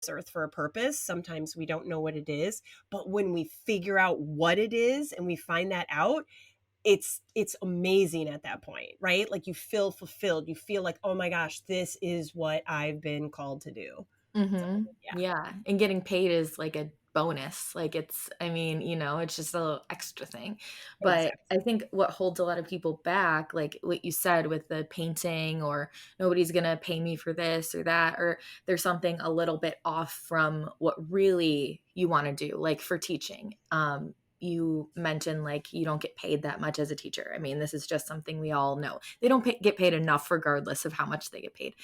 earth for a purpose. Sometimes we don't know what it is, but when we figure out what it is and we find that out, it's amazing at that point, right? Like you feel fulfilled. You feel like, oh my gosh, this is what I've been called to do. So yeah, Yeah, and getting paid is like a bonus. Like it's I mean, it's just a little extra thing. But I exactly. think what holds a lot of people back, like what you said with the painting or nobody's going to pay me for this or that, or there's something a little bit off from what really you want to do, like for teaching. You mentioned like you don't get paid that much as a teacher. I mean, this is just something we all know. They don't get paid enough regardless of how much they get paid.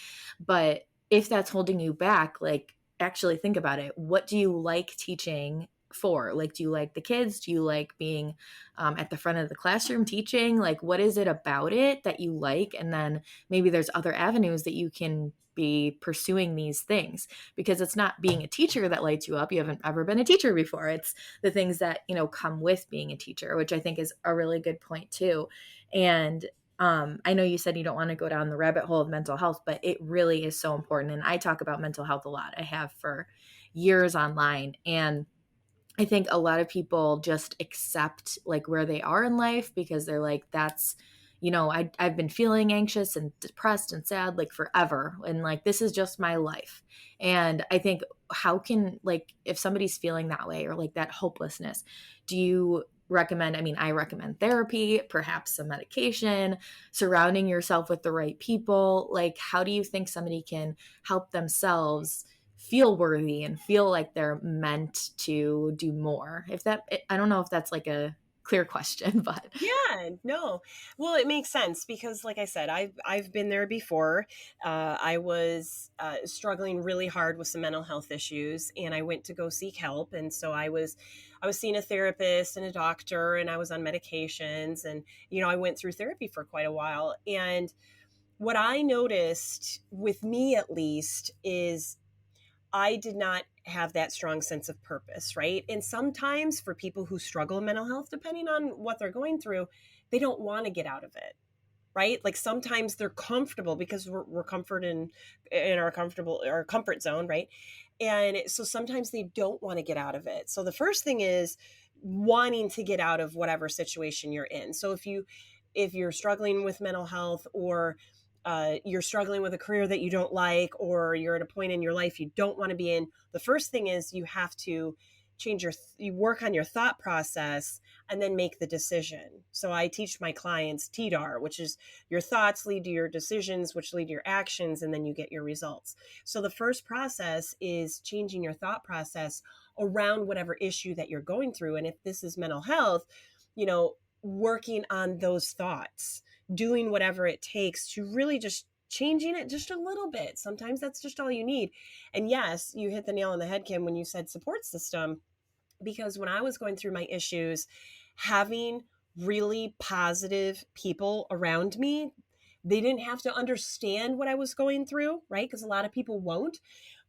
But if that's holding you back, like actually think about it. What do you like teaching for? Like, do you like the kids? Do you like being at the front of the classroom teaching? Like, what is it about it that you like? And then maybe there's other avenues that you can be pursuing these things because it's not being a teacher that lights you up. You haven't ever been a teacher before. It's the things that, come with being a teacher, which I think is a really good point too. And I know you said you don't want to go down the rabbit hole of mental health, but it really is so important. And I talk about mental health a lot. I have for years online. And I think a lot of people just accept like where they are in life because they're like, that's, I've been feeling anxious and depressed and sad like forever. And like, this is just my life. And I think, how can, like, if somebody's feeling that way or like that hopelessness, do you recommend? I mean, I recommend therapy, perhaps some medication, surrounding yourself with the right people. Like, how do you think somebody can help themselves feel worthy and feel like they're meant to do more? If that, I don't know if that's like a clear question, but Yeah, no. Well, it makes sense because, like I said, I've been there before. I was struggling really hard with some mental health issues, and I went to go seek help. And so I was seeing a therapist and a doctor, and I was on medications, and I went through therapy for quite a while. And what I noticed with me, at least, is I did not have that strong sense of purpose, right? And sometimes for people who struggle with mental health, depending on what they're going through, they don't want to get out of it, right? Like sometimes they're comfortable because we're comfort in our comfort zone, right? And so sometimes they don't want to get out of it. So the first thing is wanting to get out of whatever situation you're in. So if you're struggling with mental health, or you're struggling with a career that you don't like, or you're at a point in your life you don't want to be in, the first thing is you have to you work on your thought process and then make the decision. So I teach my clients TDAR, which is your thoughts lead to your decisions, which lead to your actions, and then you get your results. So the first process is changing your thought process around whatever issue that you're going through. And if this is mental health, working on those thoughts, doing whatever it takes to really just changing it just a little bit. Sometimes that's just all you need. And yes, you hit the nail on the head, Kim, when you said support system, because when I was going through my issues, having really positive people around me, they didn't have to understand what I was going through, right? Because a lot of people won't,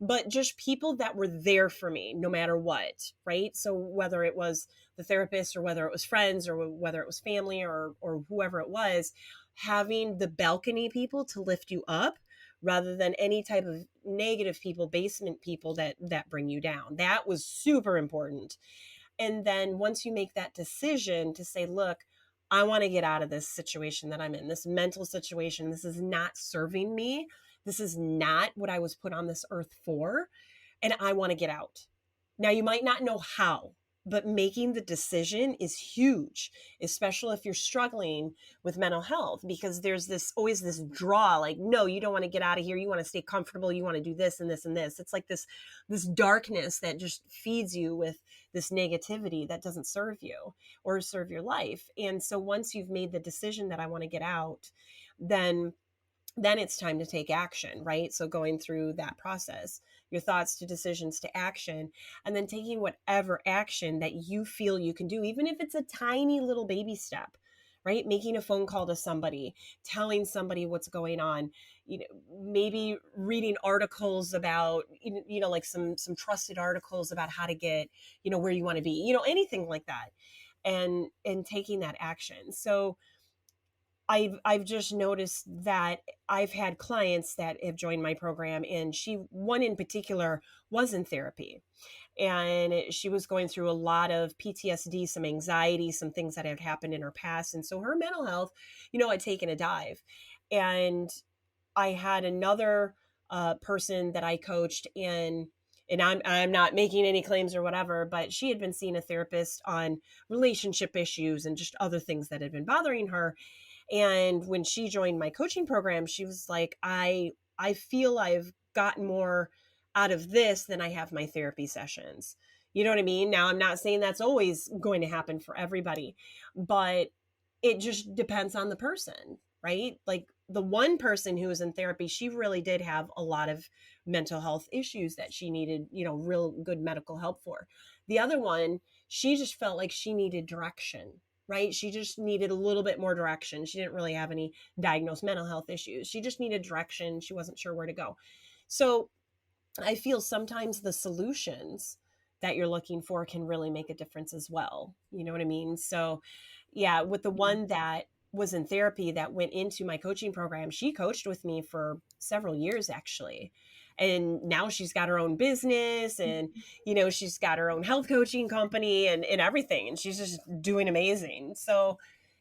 but just people that were there for me no matter what, right? So whether it was the therapist, or whether it was friends, or whether it was family, or whoever it was, having the balcony people to lift you up rather than any type of negative people, basement people that bring you down. That was super important. And then once you make that decision to say, look, I want to get out of this situation that I'm in, this mental situation. This is not serving me. This is not what I was put on this earth for. And I want to get out. Now, you might not know how, but making the decision is huge, especially if you're struggling with mental health, because there's always this draw, like, no, you don't want to get out of here. You want to stay comfortable. You want to do this and this and this. It's like this darkness that just feeds you with this negativity that doesn't serve you or serve your life. And so once you've made the decision that I want to get out, then it's time to take action, right? So going through that process, your thoughts to decisions to action, and then taking whatever action that you feel you can do, even if it's a tiny little baby step, right? Making a phone call to somebody, telling somebody what's going on, maybe reading articles about, like some trusted articles about how to get, where you want to be, anything like that, and taking that action. So I've just noticed that I've had clients that have joined my program, and one in particular was in therapy, and she was going through a lot of PTSD, some anxiety, some things that had happened in her past, and so her mental health, had taken a dive. And I had another person that I coached, and I'm not making any claims or whatever, but she had been seeing a therapist on relationship issues and just other things that had been bothering her. And when she joined my coaching program, she was like, I feel I've gotten more out of this than I have my therapy sessions. You know what I mean? Now, I'm not saying that's always going to happen for everybody, but it just depends on the person, right? Like the one person who was in therapy, she really did have a lot of mental health issues that she needed, real good medical help for. The other one, she just felt like she needed direction, right? She just needed a little bit more direction. She didn't really have any diagnosed mental health issues. She just needed direction. She wasn't sure where to go. So I feel sometimes the solutions that you're looking for can really make a difference as well. You know what I mean? So, yeah, with the one that was in therapy that went into my coaching program, she coached with me for several years actually. And now she's got her own business, and she's got her own health coaching company and everything, and she's just doing amazing. So,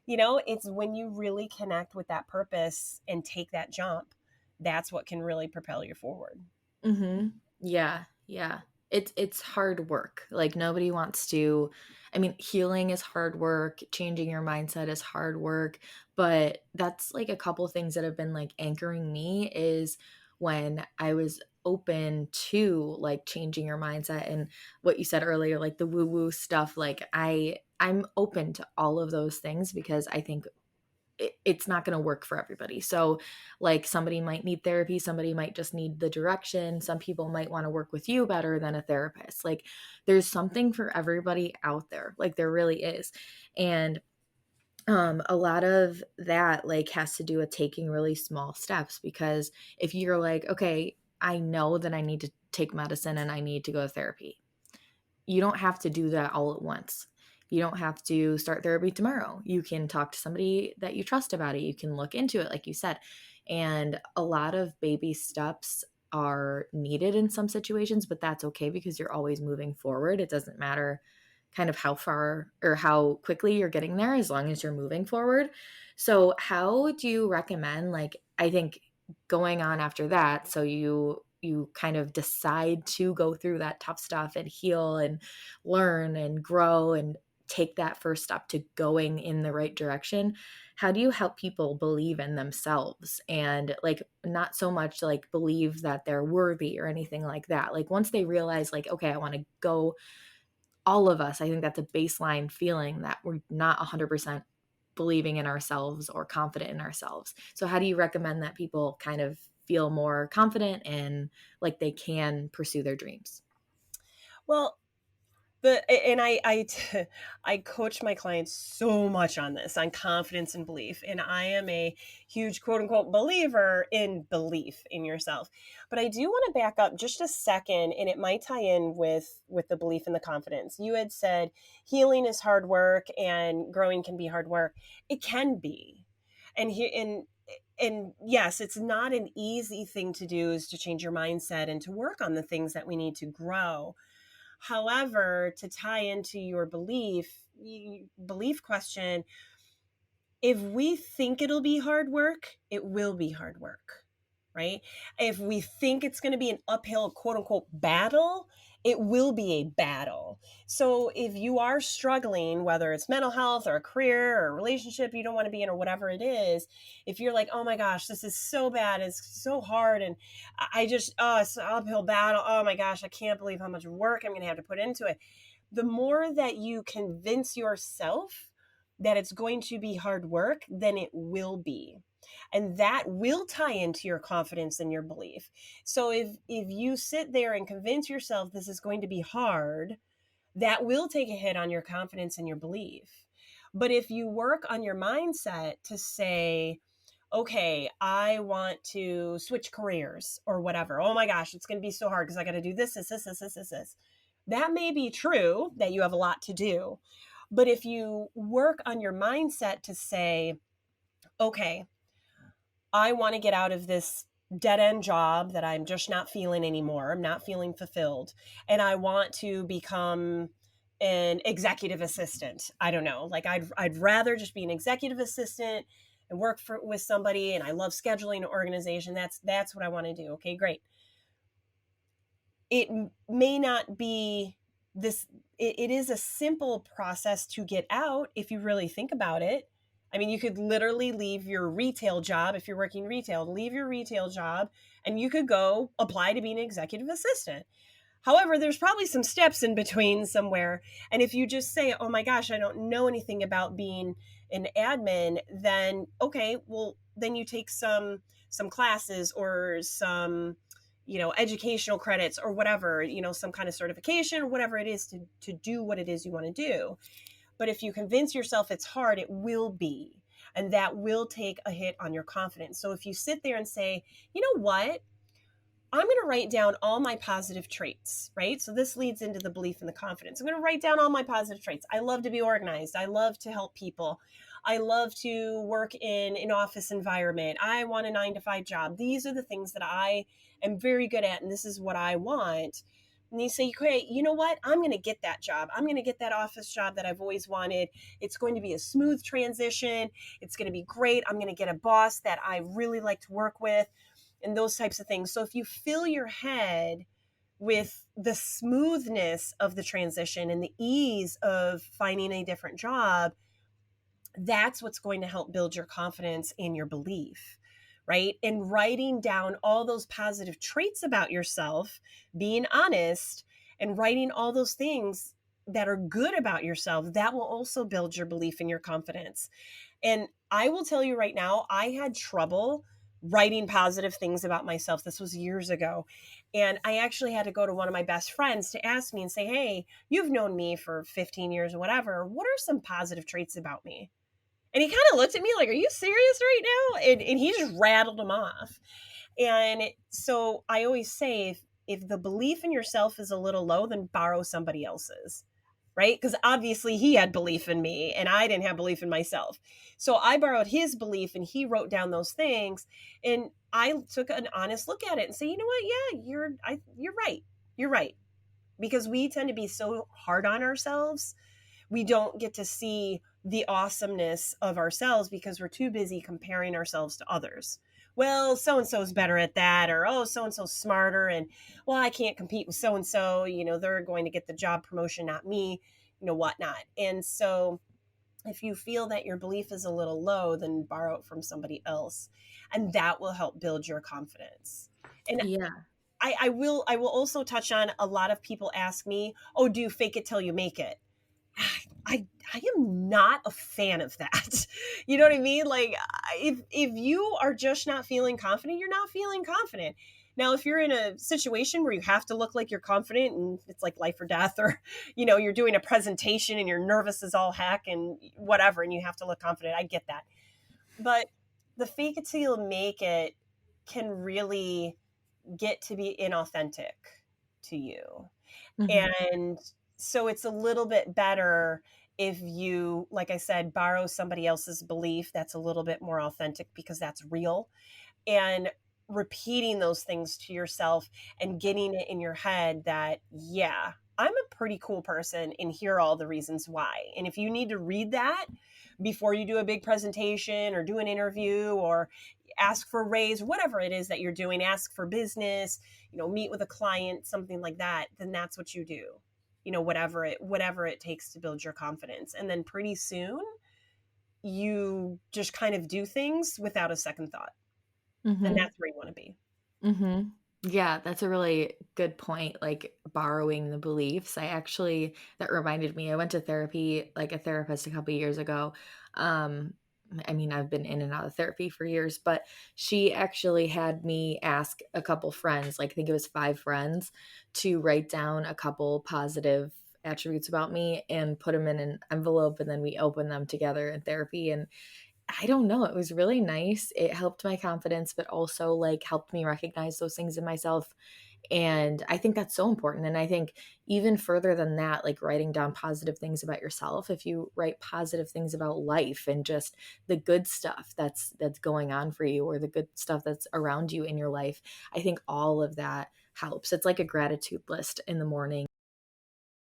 it's when you really connect with that purpose and take that jump, that's what can really propel you forward. Mhm. Yeah, yeah. It's hard work. Like, nobody wants to. I mean, healing is hard work, changing your mindset is hard work, but that's, like, a couple things that have been, like, anchoring me is when I was open to, like, changing your mindset and what you said earlier, like, the woo-woo stuff, like, I'm open to all of those things because I think it's not going to work for everybody. So, like, somebody might need therapy, somebody might just need the direction. Some people might want to work with you better than a therapist. Like, there's something for everybody out there. Like, there really is. And a lot of that, like, has to do with taking really small steps, because if you're like, okay, I know that I need to take medicine and I need to go to therapy, you don't have to do that all at once. You don't have to start therapy tomorrow. You can talk to somebody that you trust about it. You can look into it, like you said. And a lot of baby steps are needed in some situations, but that's okay because you're always moving forward. It doesn't matter kind of how far or how quickly you're getting there as long as you're moving forward. So, how do you recommend, like, I think going on after that, so you kind of decide to go through that tough stuff and heal and learn and grow and take that first step to going in the right direction. How do you help people believe in themselves and, like, not so much like believe that they're worthy or anything like that? Like, once they realize, like, okay, I want to go, all of us, I think that's a baseline feeling that we're not 100% believing in ourselves or confident in ourselves. So how do you recommend that people kind of feel more confident and like they can pursue their dreams? Well, I coach my clients so much on this, on confidence and belief, and I am a huge quote unquote believer in belief in yourself. But I do want to back up just a second, and it might tie in with the belief and the confidence. You had said healing is hard work and growing can be hard work. It can be, and here and yes, it's not an easy thing to do, is to change your mindset and to work on the things that we need to grow. However, to tie into your belief question, if we think it'll be hard work, it will be hard work, right? If we think it's going to be an uphill, quote unquote, battle, it will be a battle. So if you are struggling, whether it's mental health or a career or a relationship you don't want to be in or whatever it is, if you're like, oh my gosh, this is so bad, it's so hard, and it's an uphill battle. Oh my gosh, I can't believe how much work I'm going to have to put into it. The more that you convince yourself that it's going to be hard work, then it will be. And that will tie into your confidence and your belief. So if you sit there and convince yourself this is going to be hard, that will take a hit on your confidence and your belief. But if you work on your mindset to say, okay, I want to switch careers or whatever. Oh my gosh, it's going to be so hard because I got to do this. That may be true that you have a lot to do. But if you work on your mindset to say, okay, I want to get out of this dead end job that I'm just not feeling anymore. I'm not feeling fulfilled. And I want to become an executive assistant. I don't know. Like I'd rather just be an executive assistant and work with somebody, and I love scheduling an organization. That's what I want to do. Okay, great. It may not be this, it is a simple process to get out if you really think about it. I mean, you could literally leave your retail job if you're working retail, leave your retail job, and you could go apply to be an executive assistant. However, there's probably some steps in between somewhere. And if you just say, oh my gosh, I don't know anything about being an admin, then okay, well, then you take some classes or some, educational credits or whatever, some kind of certification or whatever it is to do what it is you want to do. But if you convince yourself it's hard, it will be. And that will take a hit on your confidence. So if you sit there and say, you know what? I'm going to write down all my positive traits, right? So this leads into the belief and the confidence. I'm going to write down all my positive traits. I love to be organized. I love to help people. I love to work in an office environment. I want a 9 to 5 job. These are the things that I am very good at, and this is what I want. And you say, okay, you know what? I'm going to get that job. I'm going to get that office job that I've always wanted. It's going to be a smooth transition. It's going to be great. I'm going to get a boss that I really like to work with, and those types of things. So if you fill your head with the smoothness of the transition and the ease of finding a different job, that's what's going to help build your confidence in your belief, right? And writing down all those positive traits about yourself, being honest, and writing all those things that are good about yourself, that will also build your belief and your confidence. And I will tell you right now, I had trouble writing positive things about myself. This was years ago. And I actually had to go to one of my best friends to ask me and say, hey, you've known me for 15 years or whatever. What are some positive traits about me? And he kind of looked at me like, are you serious right now? And he just rattled them off. And so I always say, if the belief in yourself is a little low, then borrow somebody else's, right? Because obviously he had belief in me and I didn't have belief in myself. So I borrowed his belief and he wrote down those things. And I took an honest look at it and say, you know what? Yeah, you're right. You're right. Because we tend to be so hard on ourselves, we don't get to see the awesomeness of ourselves because we're too busy comparing ourselves to others. Well, so and so is better at that, or oh, so and so's smarter, and well, I can't compete with so and so. They're going to get the job promotion, not me. Whatnot. And so, if you feel that your belief is a little low, then borrow it from somebody else, and that will help build your confidence. And Yeah. I will also touch on, a lot of people ask me, oh, do you fake it till you make it? I am not a fan of that. You know what I mean? Like, if you are just not feeling confident, you're not feeling confident. Now, if you're in a situation where you have to look like you're confident and it's like life or death, or you're doing a presentation and you're nervous as all heck and whatever, and you have to look confident, I get that. But the fake it till you make it can really get to be inauthentic to you. Mhm. And so it's a little bit better if you, like I said, borrow somebody else's belief that's a little bit more authentic because that's real. And repeating those things to yourself and getting it in your head that, yeah, I'm a pretty cool person and here are all the reasons why. And if you need to read that before you do a big presentation or do an interview or ask for a raise, whatever it is that you're doing, ask for business, meet with a client, something like that, then that's what you do. Whatever it takes to build your confidence. And then pretty soon you just kind of do things without a second thought. And Mhm. that's where you want to be. Mhm. Yeah, that's a really good point, like, borrowing the beliefs. That reminded me, I went to therapy, like, a therapist a couple years ago. Um, I mean, I've been in and out of therapy for years, but she actually had me ask a couple friends, like, I think it was 5 friends, to write down a couple positive attributes about me and put them in an envelope, and then we opened them together in therapy, and I don't know, it was really nice. It helped my confidence, but also, like, helped me recognize those things in myself, And I think that's so important. And I think even further than that, like writing down positive things about yourself, if you write positive things about life and just the good stuff that's going on for you, or the good stuff that's around you in your life, I think all of that helps. It's like a gratitude list in the morning.